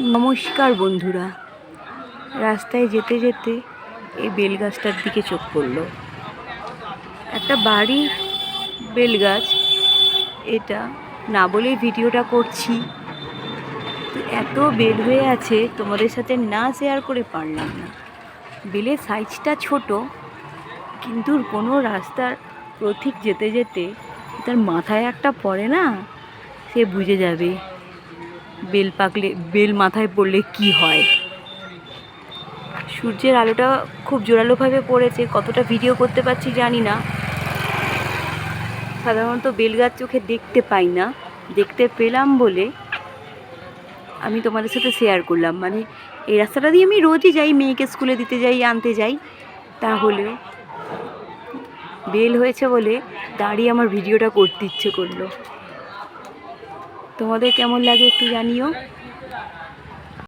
নমস্কার বন্ধুরা, রাস্তায় যেতে যেতে এই বেলগাছটার দিকে চোখ পড়ল। একটা বাড়ি বেলগাছ, এটা না বলেই ভিডিওটা করছি। এত বেল হয়ে আছে, তোমাদের সাথে না শেয়ার করে পারলাম না। বেলের সাইজটা ছোট, কিন্তু কোনো রাস্তার পথিক যেতে যেতে তার মাথায় একটা পড়ে না, সে বুঝে যাবে বেল মাথায় পড়লে কি হয়। সূর্যের আলোটা খুব জোরালোভাবে পড়েছে, কতটা ভিডিও করতে পারছি জানি না। সাধারণত বেলগাছ চোখে দেখতে পাই না, দেখতে পেলাম বলে আমি তোমাদের সাথে শেয়ার করলাম। মানে এই রাস্তাটা দিয়ে আমি রোজই যাই, মেয়েকে স্কুলে দিতে যাই, আনতে যাই। তাহলেও বেল হয়েছে বলে দাঁড়িয়ে আমার ভিডিওটা করতে ইচ্ছে করলো। তোমাদের কেমন লাগে একটু জানিও।